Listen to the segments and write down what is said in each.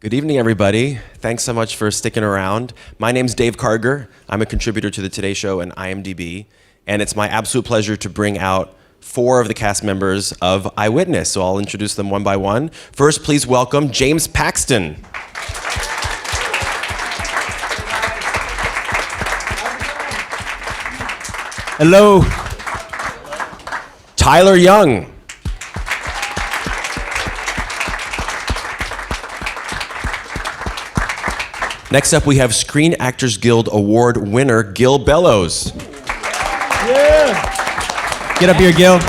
Good evening, everybody. Thanks so much for sticking around. My name's Dave Karger. I'm a contributor to the Today Show and IMDb, and it's my absolute pleasure to bring out 4 of the cast members of Eyewitness, so I'll introduce them one by one. First, please welcome James Paxton. Hello. Tyler Young. Next up, we have Screen Actors Guild Award winner Gil Bellows. Yeah. Get up here, Gil.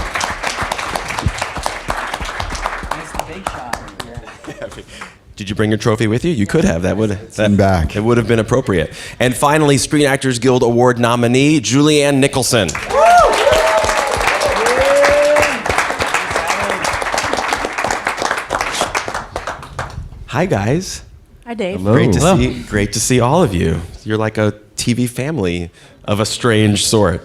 Did you bring your trophy with you? You could have. That would have been appropriate. And finally, Screen Actors Guild Award nominee Julianne Nicholson. Hi, guys. Hi, Dave. Hello. Great to see all of you. You're like a TV family of a strange sort.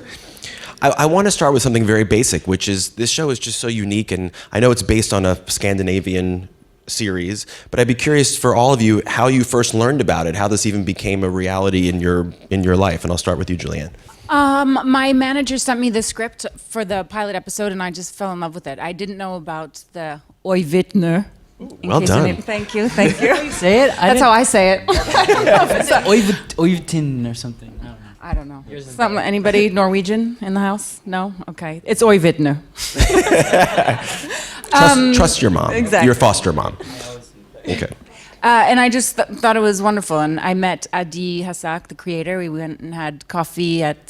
I want to start with something very basic, which is this show is just so unique, and I know it's based on a Scandinavian series, but I'd be curious for all of you how you first learned about it, how this even became a reality in your life, and I'll start with you, Julianne. My manager sent me the script for the pilot episode, and I just fell in love with it. I didn't know about the EYEWITNESS. Well done. Thank you. Say it. That's how I say it. Oyvitin or something. I don't know. Anybody Norwegian in the house? No? Okay. It's EYEWITNESS. Trust your mom. Exactly. Your foster mom. Okay. And I just thought it was wonderful. And I met Adi Hassak, the creator. We went and had coffee at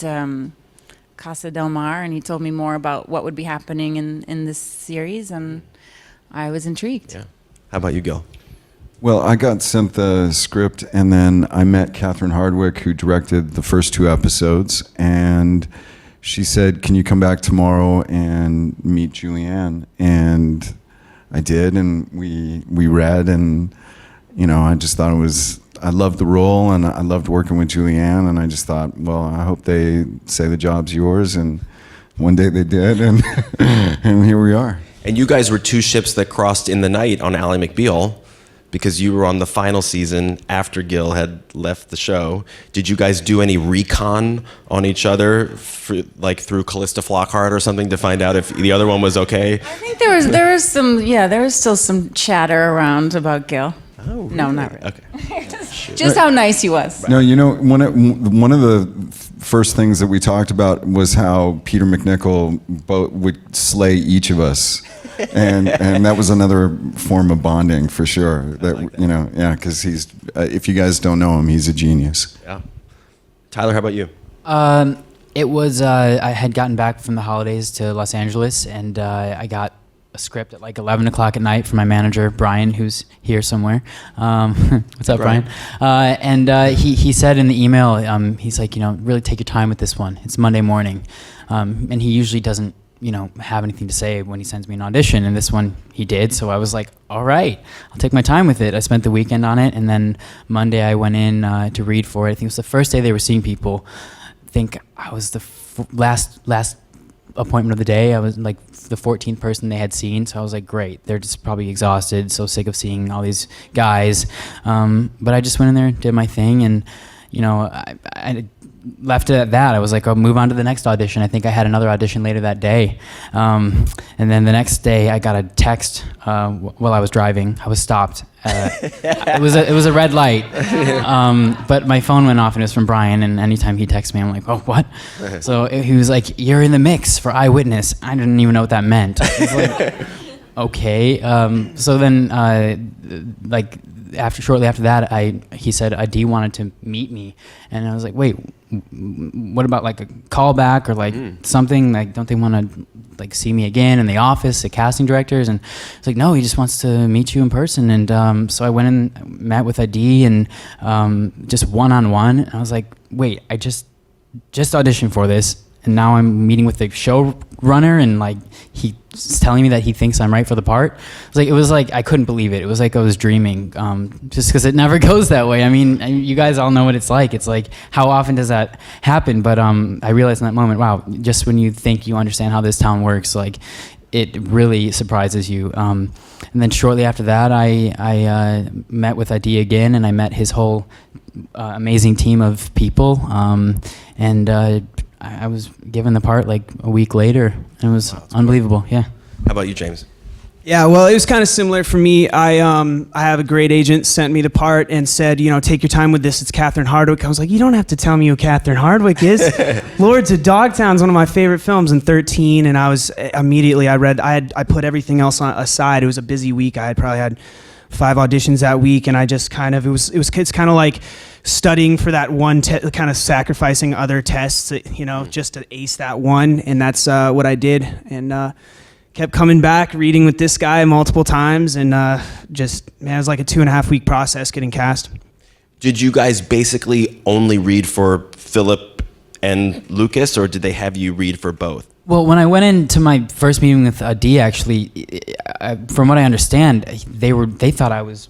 Casa del Mar, and he told me more about what would be happening in this series, and I was intrigued. Yeah. How about you, Gil? Well, I got sent the script, and then I met Catherine Hardwick, who directed the first 2 episodes, and she said, "Can you come back tomorrow and meet Julianne?" And I did, and we read, and I just thought I loved the role, and I loved working with Julianne, and I just thought, well, I hope they say the job's yours, and one day they did, and and here we are. And you guys were 2 ships that crossed in the night on Ally McBeal, because you were on the final season after Gil had left the show. Did you guys do any recon on each other, through Callista Flockhart or something, to find out if the other one was okay? I think there was still some chatter around about Gil. Oh, really? No, not really. Okay. Just how nice he was. No, one of the first things that we talked about was how Peter McNichol would slay each of us. And that was another form of bonding for sure. Because he's if you guys don't know him, he's a genius. Yeah. Tyler, how about you? It was I had gotten back from the holidays to Los Angeles, and I got a script at like 11 o'clock at night from my manager, Brian, who's here somewhere. What's up, Brian? He said in the email, he's like, really take your time with this one. It's Monday morning. And he usually doesn't, have anything to say when he sends me an audition. And this one he did. So I was like, all right, I'll take my time with it. I spent the weekend on it. And then Monday I went in to read for it. I think it was the first day they were seeing people. I think I was the last appointment of the day. I was like the 14th person they had seen, so I was like, great, they're just probably exhausted, so sick of seeing all these guys, but I just went in there, did my thing, and I left it at that. I was like, I'll move on to the next audition. I think I had another audition later that day, and then the next day I got a text while I was driving. I was stopped. It was a red light, but my phone went off, and it was from Brian, and anytime he texts me, I'm like, oh, what? So he was like, you're in the mix for Eyewitness. I didn't even know what that meant. I was like, okay. So then, shortly after that, he said Adi wanted to meet me, and I was like, wait, what about like a callback or like something? Like, don't they want to like see me again in the office, the casting directors? And it's like, no, he just wants to meet you in person. And so I went and met with Adi, and just one-on-one. And I was like, wait, I just auditioned for this, and now I'm meeting with the showrunner, and like he's telling me that he thinks I'm right for the part. It was like I couldn't believe it. It was like I was dreaming, just because it never goes that way. I mean, you guys all know what it's like. It's like, how often does that happen? But I realized in that moment, wow, just when you think you understand how this town works, like it really surprises you. And then shortly after that, I met with Adi again, and I met his whole amazing team of people. And I was given the part like a week later, and it was unbelievable. Yeah. How about you, James? Yeah, well, it was kind of similar for me. I have a great agent, sent me the part and said, take your time with this. It's Catherine Hardwicke. I was like, you don't have to tell me who Catherine Hardwicke is. Lords of Dogtown is one of my favorite films in 13, and I was immediately, I put everything else aside. It was a busy week. I had probably had 5 auditions that week, and I just kind of, it's kind of like studying for that one, kind of sacrificing other tests, just to ace that one, and that's what I did, and kept coming back, reading with this guy multiple times, and it was like a 2.5 week process getting cast. Did you guys basically only read for Philip and Lukas, or did they have you read for both? Well, when I went into my first meeting with Adi, actually, from what I understand, they thought I was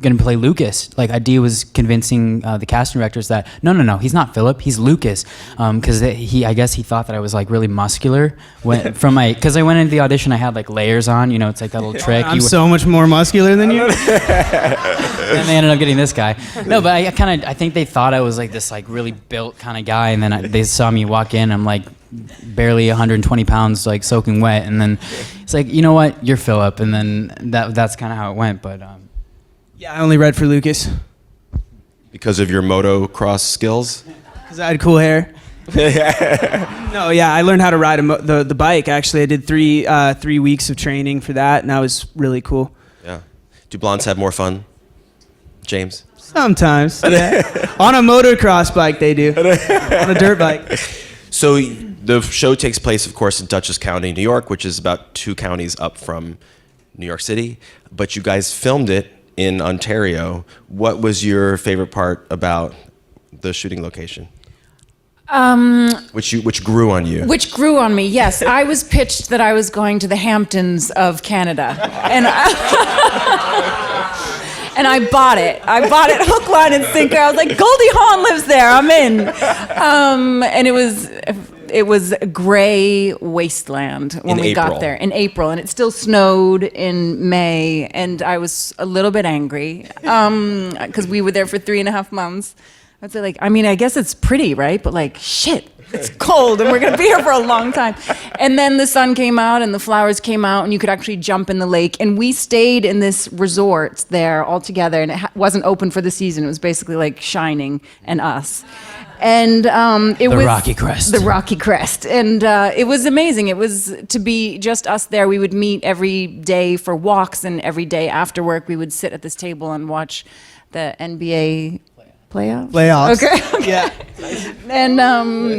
going to play Lukas. Like, Adi was convincing the casting directors that no, he's not Philip, he's Lukas, because I guess he thought that I was like really muscular. Because I went into the audition, I had like layers on. It's like that little trick. I'm so much more muscular than you. And they ended up getting this guy. No, but I think they thought I was like this like really built kind of guy, and then they saw me walk in. I'm like barely 120 pounds, like soaking wet, and then it's like, you know what, you're Philip, and then that's kind of how it went. But yeah, I only read for Lukas. Because of your motocross skills? Because I had cool hair. No, yeah, I learned how to ride the bike. Actually, I did 3 weeks of training for that, and that was really cool. Yeah. Do blondes have more fun, James? Sometimes, yeah. On a motocross bike, they do. On a dirt bike. So the show takes place, of course, in Dutchess County, New York, which is about 2 counties up from New York City. But you guys filmed it in Ontario. What was your favorite part about the shooting location? Which grew on you. Which grew on me, yes. I was pitched that I was going to the Hamptons of Canada. And and I bought it. I bought it hook, line, and sinker. I was like, Goldie Hawn lives there, I'm in. And it was a gray wasteland when we got there in April, and it still snowed in May, and I was a little bit angry because we were there for 3.5 months. I'd say, like, I mean, I guess it's pretty, right? But like, shit, it's cold, and we're gonna be here for a long time. And then the sun came out, and the flowers came out, and you could actually jump in the lake. And we stayed in this resort there all together, and it wasn't open for the season. It was basically like Shining and Us. And it was the Rocky Crest, and it was amazing. It was to be just us there. We would meet every day for walks, and every day after work we would sit at this table and watch the NBA playoffs. Okay. Yeah. And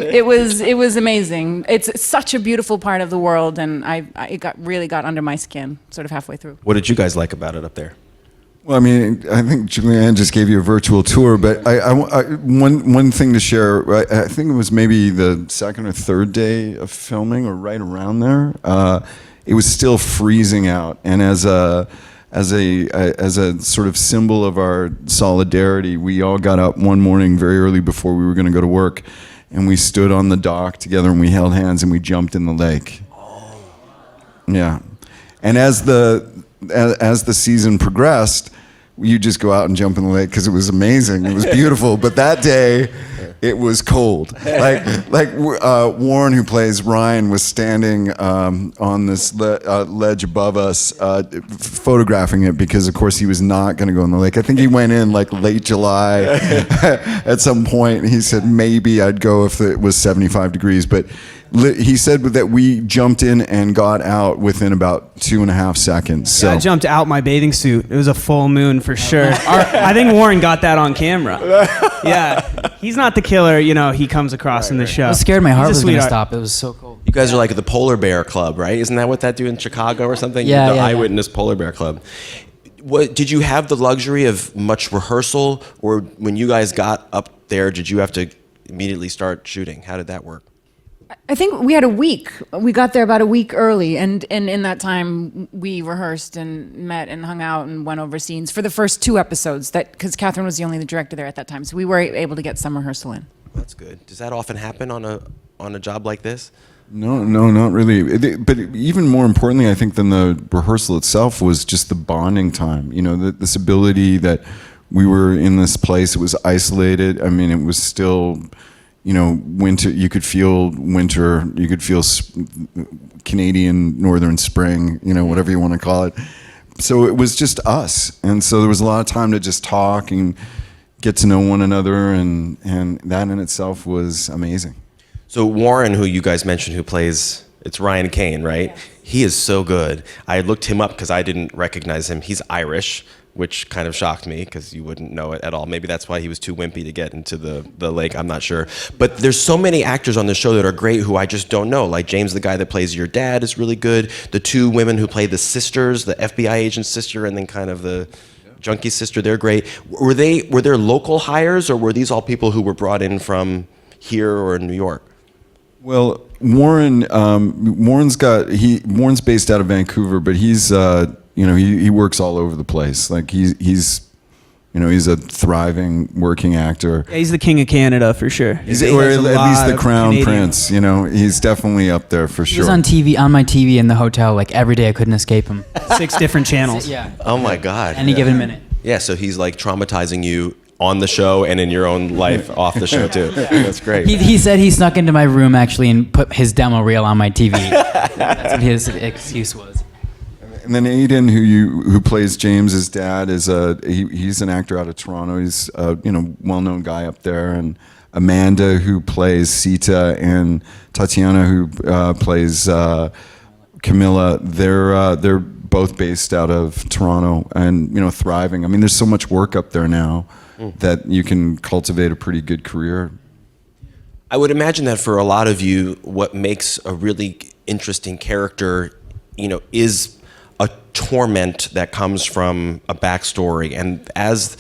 it was amazing. It's such a beautiful part of the world, and it really got under my skin sort of halfway through. What did you guys like about it up there? Well, I mean, I think Julianne just gave you a virtual tour, but one thing to share. I think it was maybe the 2nd or 3rd day of filming, or right around there. It was still freezing out, and as a sort of symbol of our solidarity, we all got up one morning very early before we were going to go to work, and we stood on the dock together, and we held hands, and we jumped in the lake. Oh. Yeah, and as the season progressed, you just go out and jump in the lake because it was amazing. It was beautiful. But that day, it was cold. Like Warren, who plays Ryan, was standing on this ledge above us, photographing it because, of course, he was not going to go in the lake. I think he went in like late July at some point. He said maybe I'd go if it was 75 degrees, but he said that we jumped in and got out within about 2.5 seconds. So I jumped out my bathing suit. It was a full moon for sure. I think Warren got that on camera. Yeah, he's not the killer. He comes across in the show. I was scared my heart was going to stop. It was so cold. You guys are like the Polar Bear Club, right? Isn't that what that do in Chicago or something? Yeah, the Eyewitness Polar Bear Club. Did you have the luxury of much rehearsal, or when you guys got up there, did you have to immediately start shooting? How did that work? I think we had a week. We got there about a week early, and in that time we rehearsed and met and hung out and went over scenes for the first 2 episodes. Because Catherine was the only director there at that time, so we were able to get some rehearsal in. That's good. Does that often happen on a job like this? No, not really. But even more importantly, I think than the rehearsal itself was just the bonding time. You know, this ability that we were in this place. It was isolated. I mean, it was still, you know, winter. You could feel winter. You could feel Canadian northern spring. You know, whatever you want to call it. So it was just us, and so there was a lot of time to just talk and get to know one another, and that in itself was amazing. So Warren, who you guys mentioned, who plays, it's Ryan Kane, right? Yes. He is so good. I looked him up because I didn't recognize him. He's Irish, which kind of shocked me because you wouldn't know it at all. Maybe that's why he was too wimpy to get into the lake. I'm not sure. But there's so many actors on the show that are great who I just don't know. Like James, the guy that plays your dad, is really good. The two women who play the sisters, the FBI agent's sister and then kind of the junkie sister, they're great. Were there local hires, or were these all people who were brought in from here or New York? Well, Warren's based out of Vancouver, but he's he works all over the place. Like he's a thriving working actor. Yeah, he's the king of Canada for sure. Or at least the crown prince. You know, he's definitely up there for sure. He was on my TV in the hotel like every day. I couldn't escape him. 6 different channels. Yeah. Oh my God. Any given minute. Yeah, so he's like traumatizing you on the show and in your own life off the show too. That's great. He said he snuck into my room actually and put his demo reel on my TV. That's what his excuse was. And then Aiden, who plays James's dad, is he's an actor out of Toronto. He's a well-known guy up there. And Amanda, who plays Sita, and Tatiana, who plays Camilla, they're both based out of Toronto and thriving. I mean, there's so much work up there now that you can cultivate a pretty good career. I would imagine that for a lot of you, what makes a really interesting character, is a torment that comes from a backstory. And as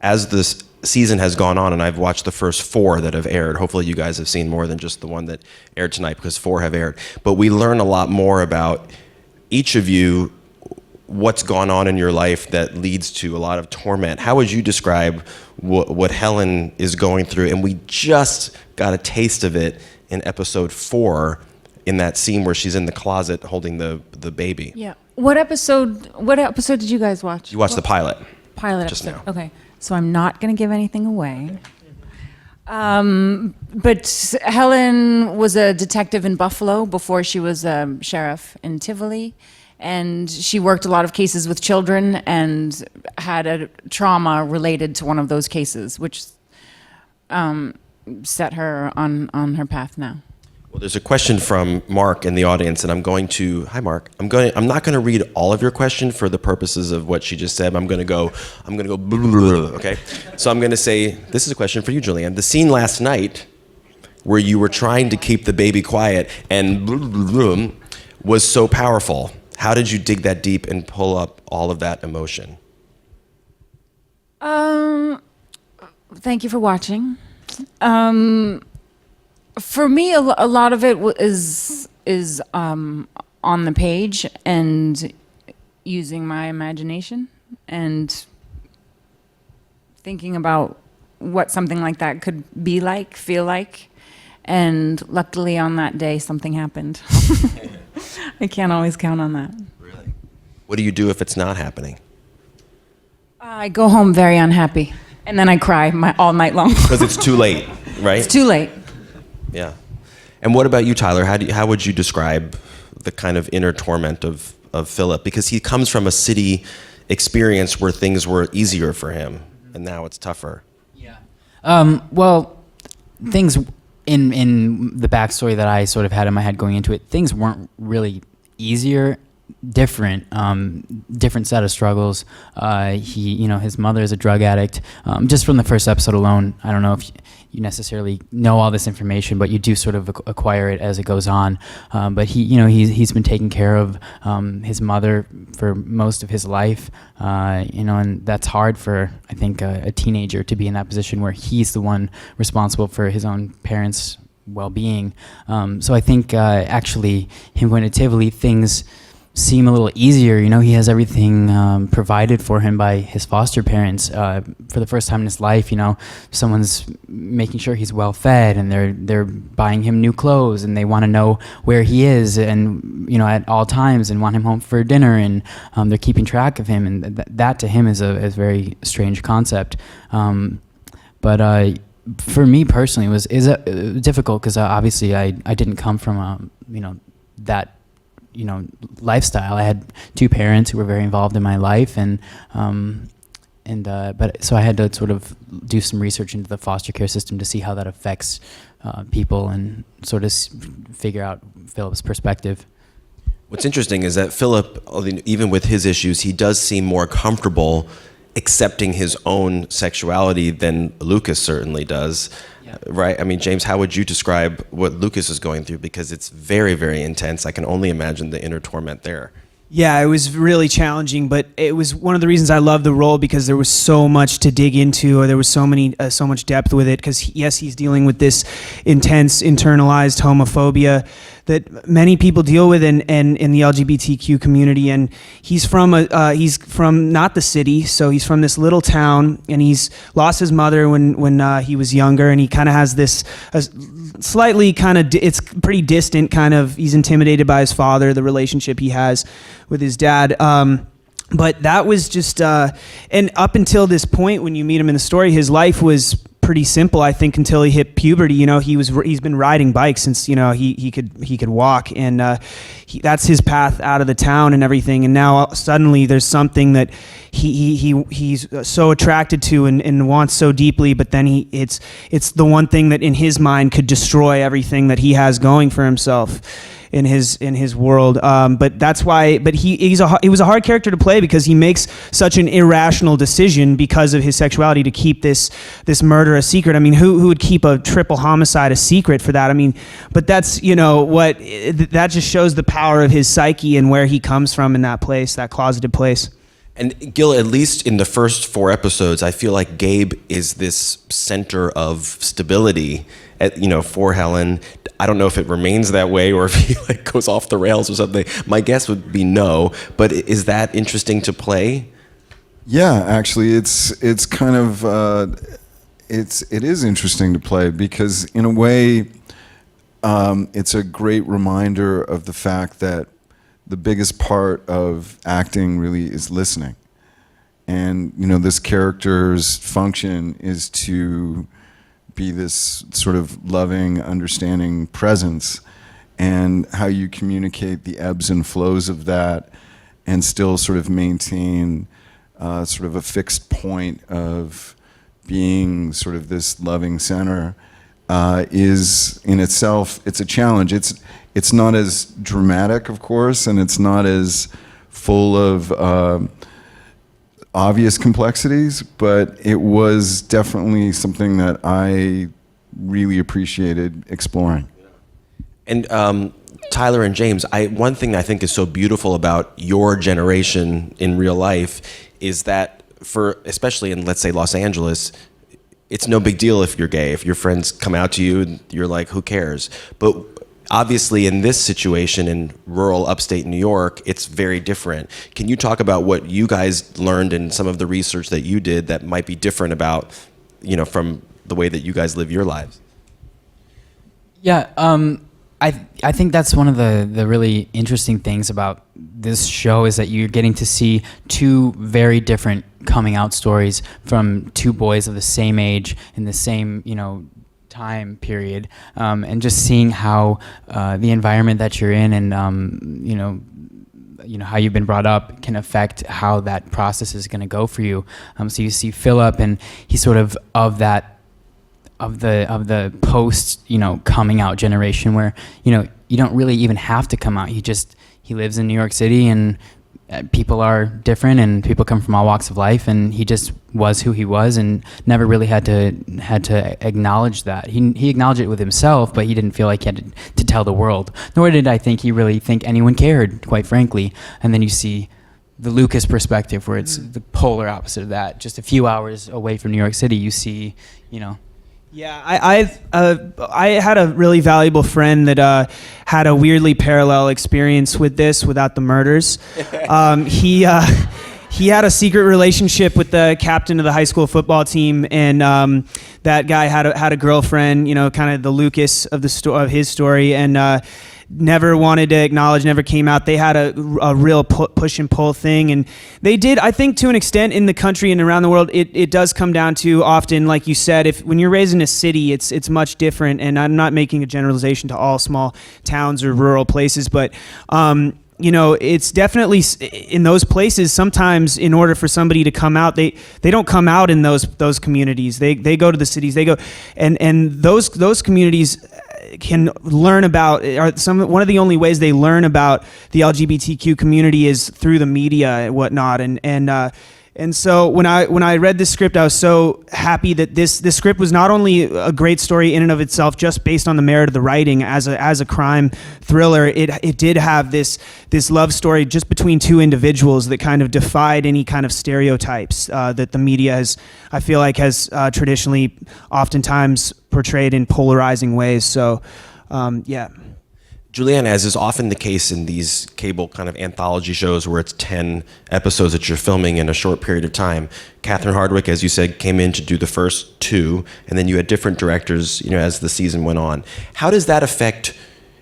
this season has gone on, and I've watched the first 4 that have aired, hopefully you guys have seen more than just the one that aired tonight, because 4 have aired. But we learn a lot more about each of you, what's gone on in your life that leads to a lot of torment. How would you describe what Helen is going through? And we just got a taste of it in episode 4, in that scene where she's in the closet holding the baby. Yeah. What episode did you guys watch? You watched the pilot. Pilot just episode. now. Okay. So I'm not going to give anything away. But Helen was a detective in Buffalo before she was a sheriff in Tivoli. And she worked a lot of cases with children and had a trauma related to one of those cases, which set her on her path now. Well, there's a question from Mark in the audience, and hi Mark. I'm not going to read all of your question for the purposes of what she just said. I'm going to go blah, blah, blah, okay? So I'm going to say, this is a question for you, Julianne. The scene last night where you were trying to keep the baby quiet and blah, blah, blah, was so powerful. How did you dig that deep and pull up all of that emotion? Thank you for watching. For me, a lot of it is on the page and using my imagination and thinking about what something like that could be like, feel like. And luckily on that day, something happened. I can't always count on that. Really? What do you do if it's not happening? I go home very unhappy, and then I cry all night long. Because it's too late, right? It's too late. Yeah. And what about you, Tyler? How would you describe the kind of inner torment of Philip? Because he comes from a city experience where things were easier for him, and now it's tougher. Yeah. Well, things in the backstory that I sort of had in my head going into it, things weren't really easier. Different set of struggles. His mother is a drug addict. Just from the first episode alone, I don't know if you necessarily know all this information, but you do sort of acquire it as it goes on. But he's been taking care of his mother for most of his life. And that's hard for, I think, a teenager to be in that position where he's the one responsible for his own parents' well-being. So I think actually him going to Tivoli, things seem a little easier. You know, he has everything provided for him by his foster parents. For the first time in his life, you know, someone's making sure he's well fed, and they're buying him new clothes, and they want to know where he is, and you know, at all times, and want him home for dinner, and they're keeping track of him, and that to him is a very strange concept. But for me personally, it was difficult because obviously I didn't come from you know, that, you know, lifestyle. I had two parents who were very involved in my life, but so I had to sort of do some research into the foster care system to see how that affects people, and sort of figure out Philip's perspective. What's interesting is that Philip, even with his issues, he does seem more comfortable accepting his own sexuality than Lukas certainly does. Yeah. Right? I mean, James, how would you describe what Lukas is going through? Because it's very, very intense. I can only imagine the inner torment there. Yeah, it was really challenging, but it was one of the reasons I loved the role, because there was so much to dig into, or there was so much depth with it. Because yes, he's dealing with this intense internalized homophobia that many people deal with in the LGBTQ community, and he's from not the city, so he's from this little town, and he's lost his mother when he was younger, and he kind of has this slightly kind of it's pretty distant kind of. He's intimidated by his father, the relationship he has with his dad. But that was just, and up until this point, when you meet him in the story, his life was pretty simple, I think, until he hit puberty. You know, he's been riding bikes since, you know, he could walk, and that's his path out of the town and everything. And now suddenly there's something that he's so attracted to and wants so deeply, but then it's the one thing that in his mind could destroy everything that he has going for himself in his world. But that's why. But he was a hard character to play, because he makes such an irrational decision because of his sexuality to keep this murder a secret. I mean, who would keep a triple homicide a secret for that? I mean, but that's, you know, what that just shows the power of his psyche and where he comes from in that place, that closeted place. And Gil, at least in the first 4 episodes, I feel like Gabe is this center of stability, for Helen. I don't know if it remains that way or if he goes off the rails or something. My guess would be no. But is that interesting to play? Yeah, actually, it's kind of it is interesting to play, because in a way, it's a great reminder of the fact that the biggest part of acting really is listening. And, you know, this character's function is to be this sort of loving, understanding presence, and how you communicate the ebbs and flows of that and still sort of maintain sort of a fixed point of being sort of this loving center is in itself, it's a challenge. It's not as dramatic, of course, and it's not as full of obvious complexities, but it was definitely something that I really appreciated exploring. And Tyler and James, one thing I think is so beautiful about your generation in real life is that especially in, let's say, Los Angeles, it's no big deal if you're gay. If your friends come out to you, and you're like, who cares? But obviously in this situation in rural upstate New York, it's very different. Can you talk about what you guys learned in some of the research that you did that might be different about, from the way that you guys live your lives? Yeah, I think that's one of the really interesting things about this show, is that you're getting to see two very different coming out stories from two boys of the same age in the same, time period, and just seeing how the environment that you're in and how you've been brought up can affect how that process is going to go for you. So you see Philip, and he's sort of the post coming out generation, where you don't really even have to come out. He lives in New York City, and people are different, and people come from all walks of life, and he just was who he was, and never really had to acknowledge that. He acknowledged it with himself, but he didn't feel like he had to tell the world. Nor did I think he really think anyone cared, quite frankly. And then you see the Lukas perspective, where it's the polar opposite of that. Just a few hours away from New York City, you see, Yeah, I had a really valuable friend that had a weirdly parallel experience with this without the murders. He had a secret relationship with the captain of the high school football team, and that guy had a girlfriend, you know, kind of the Lukas of of his story, and never wanted to acknowledge, never came out. They had a real push and pull thing, and they did, I think, to an extent in the country and around the world. It does come down to often, like you said, when you're raised in a city, it's much different. And I'm not making a generalization to all small towns or rural places, but you know, it's definitely in those places. Sometimes, in order for somebody to come out, they don't come out in those communities. They go to the cities. They go, and those communities can learn about, one of the only ways they learn about the LGBTQ community is through the media and whatnot. And so when I read this script, I was so happy that this script was not only a great story in and of itself, just based on the merit of the writing as a crime thriller. It did have this love story just between two individuals that kind of defied any kind of stereotypes that the media has traditionally oftentimes portrayed in polarizing ways. So, yeah. Julianne, as is often the case in these cable kind of anthology shows where it's 10 episodes that you're filming in a short period of time, Catherine Hardwicke, as you said, came in to do the first 2, and then you had different directors, you know, as the season went on. How does that affect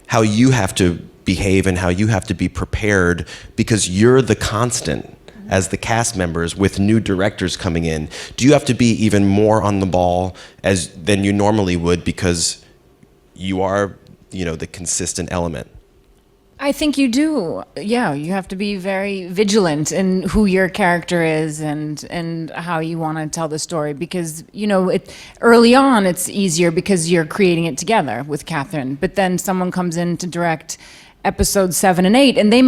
how you have to behave and how you have to be prepared, because you're the constant as the cast members with new directors coming in? Do you have to be even more on the ball than you normally would because you are, you know, the consistent element? I think you do. Yeah, you have to be very vigilant in who your character is and how you want to tell the story, because, you know, early on it's easier because you're creating it together with Catherine, but then someone comes in to direct episodes 7 and 8, and they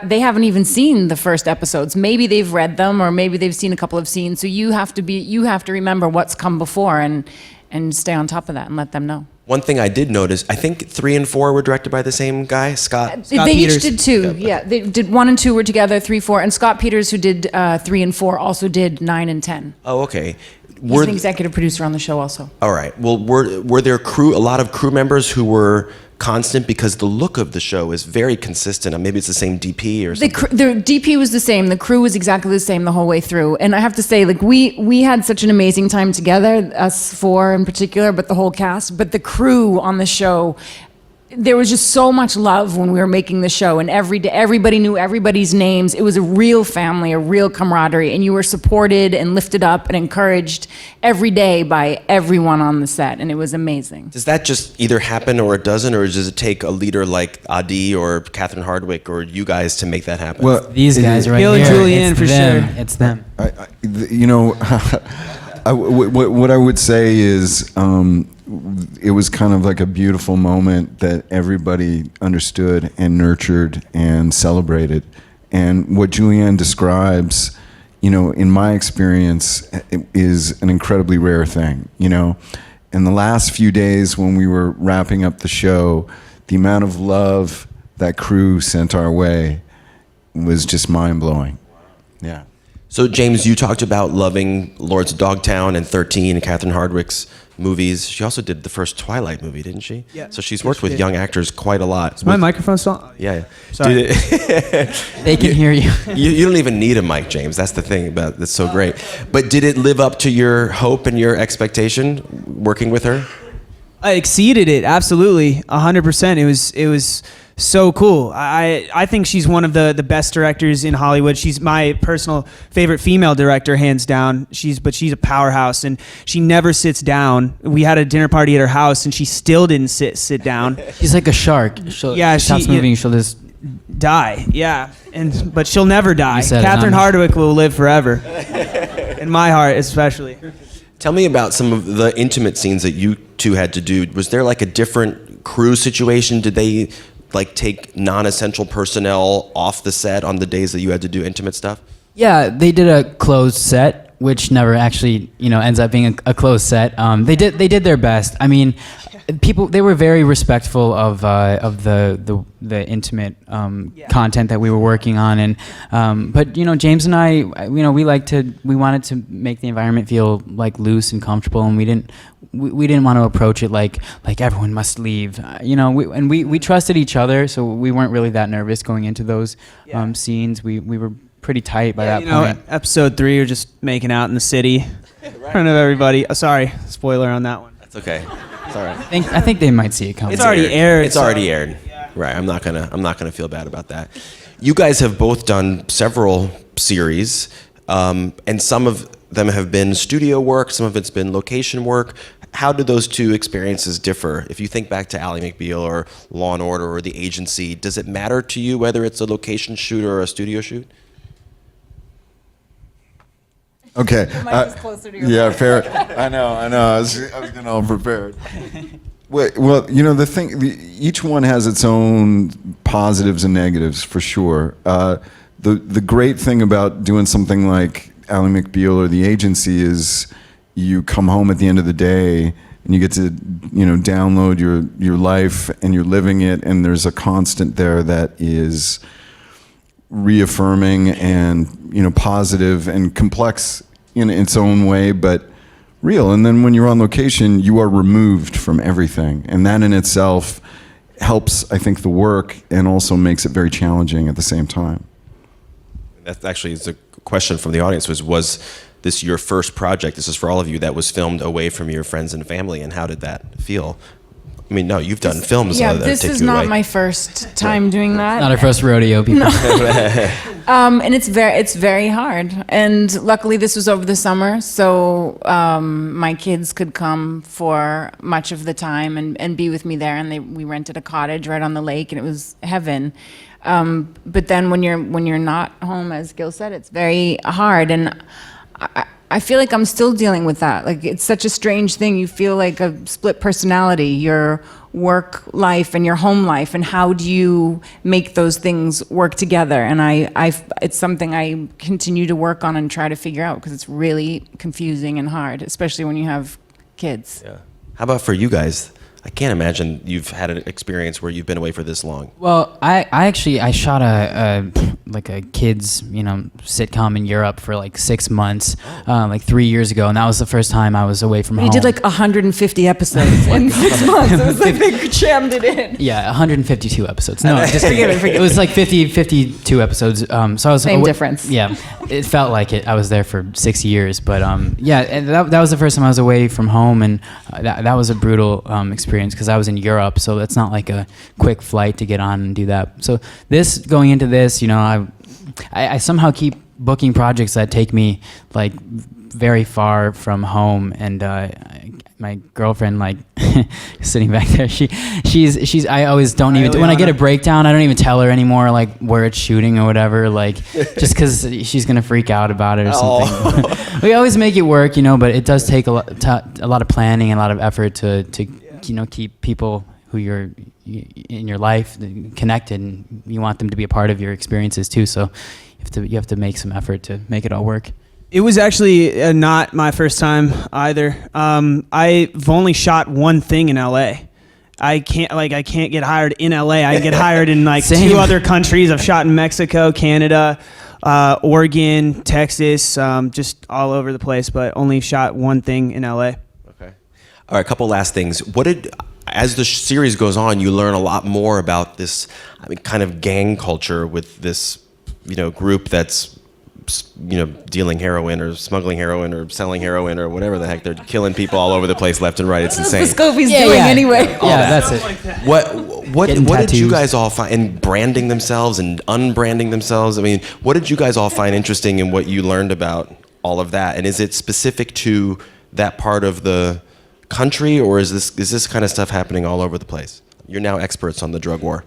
they haven't even seen the first episodes. Maybe they've read them, or maybe they've seen a couple of scenes. So you have to remember what's come before and stay on top of that and let them know. One thing I did notice, I think 3 and 4 were directed by the same guy, Scott. They Peters. each did 2. Yeah, they did 1 and 2 were together, 3, 4, and Scott Peters, who did 3 and 4, also did 9 and 10. Oh, okay. He's an executive producer on the show also. All right. Well, were there a lot of crew members who were constant, because the look of the show is very consistent? Maybe it's the same DP or something. The DP was the same. The crew was exactly the same the whole way through. And I have to say, like, we had such an amazing time together, us 4 in particular, but the whole cast. But the crew on the show, there was just so much love when we were making the show, and every day everybody knew everybody's names. It was a real family, a real camaraderie, and you were supported and lifted up and encouraged every day by everyone on the set, and it was amazing. Does that just either happen or it doesn't, or does it take a leader like Adi or Catherine Hardwicke or you guys to make that happen? Well, These guys right Bill here. and Julianne, it's for them. sure. It's them. You know, what I would say is it was kind of like a beautiful moment that everybody understood and nurtured and celebrated. And what Julianne describes, you know, in my experience, is an incredibly rare thing. You know, in the last few days when we were wrapping up the show, the amount of love that crew sent our way was just mind-blowing. Yeah. So, James, you talked about loving Lords of Dogtown and 13 and Catherine Hardwicke's movies. She also did the first Twilight movie, didn't she? Yeah. So she's worked with young actors quite a lot. Is my microphone still? Yeah. Sorry. They can hear you. You don't even need a mic, James. That's the thing about that's so great. But did it live up to your hope and your expectation working with her? I exceeded it, absolutely, 100%. It was so cool. I think she's one of the best directors in Hollywood. She's my personal favorite female director, hands down. She's a powerhouse, and she never sits down. We had a dinner party at her house, and she still didn't sit down. She's like a shark. She stops moving. She'll just die. Yeah, but she'll never die. Catherine Hardwicke will live forever, in my heart especially. Tell me about some of the intimate scenes that you two had to do. Was there like a different crew situation? Did they like take non-essential personnel off the set on the days that you had to do intimate stuff? Yeah, they did a closed set which never actually, ends up being a close set. They did their best. I mean, they were very respectful of the intimate content that we were working on, and but James and I, we wanted to make the environment feel like loose and comfortable, and we didn't want to approach it like everyone must leave. We trusted each other, so we weren't really that nervous going into those scenes. We were pretty tight by that point. Episode 3, you're just making out in the city in front of everybody. Sorry, spoiler on that one. That's okay. It's all right. I think they might see it coming. It's already aired. It's already aired. Yeah. Right. I'm not gonna feel bad about that. You guys have both done several series, and some of them have been studio work. Some of it's been location work. How do those two experiences differ? If you think back to Ally McBeal or Law and Order or The Agency, does it matter to you whether it's a location shoot or a studio shoot? Okay. Yeah, fair. I know. I was getting all prepared. Well, the thing. Each one has its own positives and negatives for sure. The great thing about doing something like Ally McBeal or The Agency is you come home at the end of the day and you get to download your life and you're living it, and there's a constant there that is reaffirming and positive and complex in its own way, but real. And then when you're on location, you are removed from everything, and that in itself helps, I think, the work, and also makes it very challenging at the same time. That actually is a question from the audience. Was this your first project? This is for all of you, that was filmed away from your friends and family, and how did that feel? I mean, no, you've done films. Yeah, that this take is you not away. my first time doing that. Not our first rodeo, people. And it's very hard. And luckily, this was over the summer, so my kids could come for much of the time and be with me there. And we rented a cottage right on the lake, and it was heaven. But then when you're not home, as Gil said, it's very hard. And I feel like I'm still dealing with that. Like, it's such a strange thing. You feel like a split personality, your work life and your home life, and how do you make those things work together? And it's something I continue to work on and try to figure out, because it's really confusing and hard, especially when you have kids. Yeah. How about for you guys? I can't imagine you've had an experience where you've been away for this long. Well, I shot a kids sitcom in Europe for like 6 months, like 3 years ago, and that was the first time I was away from home. You did like 150 episodes in 6 months. It was like they jammed it in. Yeah, 152 episodes. No, just forget it. It was like 52 episodes. So I was same difference. Yeah, it felt like it. I was there for 6 years, but yeah, and that was the first time I was away from home, and that was a brutal experience, because I was in Europe, so it's not like a quick flight to get on and do that. So going into this, I somehow keep booking projects that take me like very far from home, and my girlfriend, like sitting back there, she's I always don't even, when I get a breakdown, I don't even tell her anymore like where it's shooting or whatever, like just because she's gonna freak out about it or something. We always make it work, but it does take a lot of planning and a lot of effort to keep people who you're in your life connected, and you want them to be a part of your experiences too. So you have to make some effort to make it all work. It was actually not my first time either. I've only shot one thing in LA. I can't get hired in LA. I get hired in like Same. 2 other countries. I've shot in Mexico, Canada, Oregon, Texas, just all over the place, but only shot one thing in LA. Okay. All right, a couple last things. As the series goes on, you learn a lot more about this, kind of gang culture with this, group that's, dealing heroin or smuggling heroin or selling heroin or whatever the heck. They're killing people all over the place, left and right. It's insane. That's what Scopy's doing anyway. Yeah, that's it. What did you guys all find in branding themselves and unbranding themselves? What did you guys all find interesting in what you learned about all of that? And is it specific to that part of the country, or is this kind of stuff happening all over the place? You're now experts on the drug war.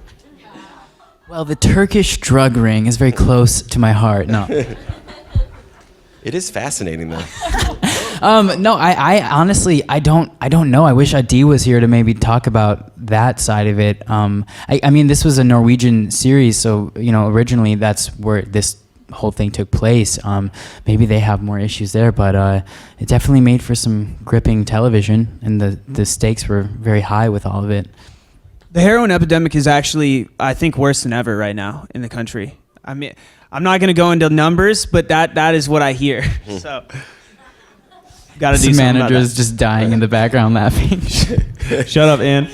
Well, the Turkish drug ring is very close to my heart. No. It is fascinating, though. No, I honestly, I don't know. I wish Adi was here to maybe talk about that side of it. This was a Norwegian series, so originally that's where this whole thing took place. Maybe they have more issues there, but it definitely made for some gripping television, and the stakes were very high with all of it. The heroin epidemic is actually, I think, worse than ever right now in the country. I mean, I'm not going to go into numbers, but that is what I hear. So, got to do The something manager about is just dying in the background laughing. that. Shut up, Ann.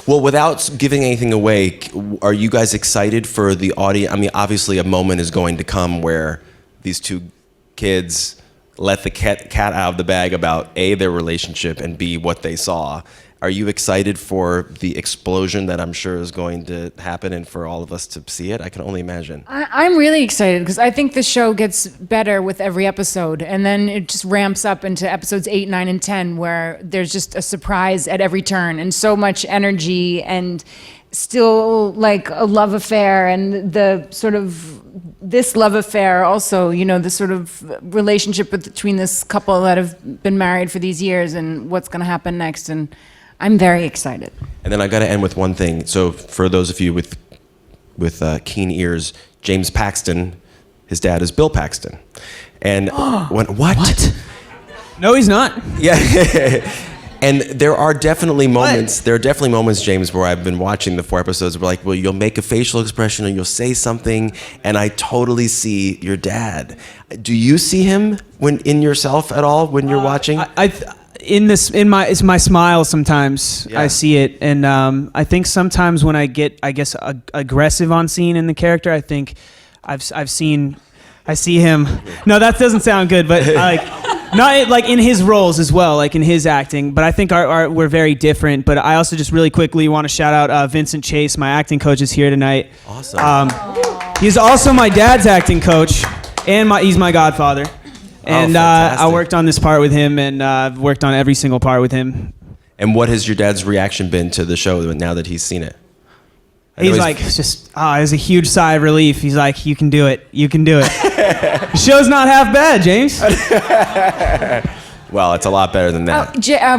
Well, without giving anything away, are you guys excited for the audience? I mean, obviously, a moment is going to come where these two kids let the cat out of the bag about A, their relationship, and B, what they saw. Are you excited for the explosion that I'm sure is going to happen and for all of us to see it? I can only imagine. I'm really excited because I think the show gets better with every episode, and then it just ramps up into episodes 8, 9, and 10, where there's just a surprise at every turn and so much energy and still like a love affair, and the sort of this love affair also, you know, the sort of relationship between this couple that have been married for these years and what's going to happen next. And I'm very excited. And then I got to end with one thing. So for those of you with keen ears, James Paxton, his dad is Bill Paxton. And what? No, he's not. Yeah. And there are definitely moments. There are definitely moments, James, where I've been watching the 4 episodes. Where like, well, you'll make a facial expression or you'll say something, and I totally see your dad. Do you see him in yourself at all when you're watching? In my smile sometimes. Yeah. I see it, and I think sometimes when I get, I guess, aggressive on scene in the character, I think I see him. No, that doesn't sound good, but not like in his roles as well, like in his acting. But I think we're very different. But I also just really quickly want to shout out Vincent Chase, my acting coach, is here tonight. Awesome. He's also my dad's acting coach, and he's my godfather. And I worked on this part with him, and I've worked on every single part with him. And what has your dad's reaction been to the show now that he's seen it? He's like, just, it was a huge sigh of relief. He's like, you can do it. You can do it. The show's not half bad, James. Well, it's a lot better than that.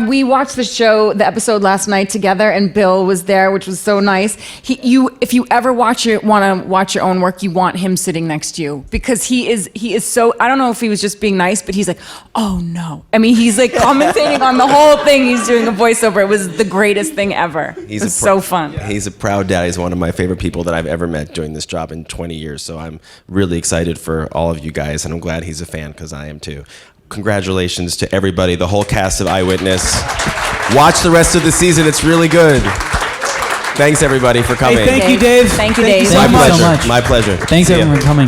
We watched the episode last night together, and Bill was there, which was so nice. If you ever want to watch your own work, you want him sitting next to you, because he is so. I don't know if he was just being nice, but he's like, oh no. I mean, he's like commentating on the whole thing. He's doing a voiceover. It was the greatest thing ever. It was so fun. He's a proud dad. He's one of my favorite people that I've ever met doing this job in 20 years. So I'm really excited for all of you guys, and I'm glad he's a fan, because I am too. Congratulations to everybody, the whole cast of Eyewitness. Watch the rest of the season. It's really good. Thanks, everybody, for coming. Hey, thank you, Dave. Thank you, Dave. So My much. pleasure. So much. My pleasure. Thanks See ya. everyone for coming.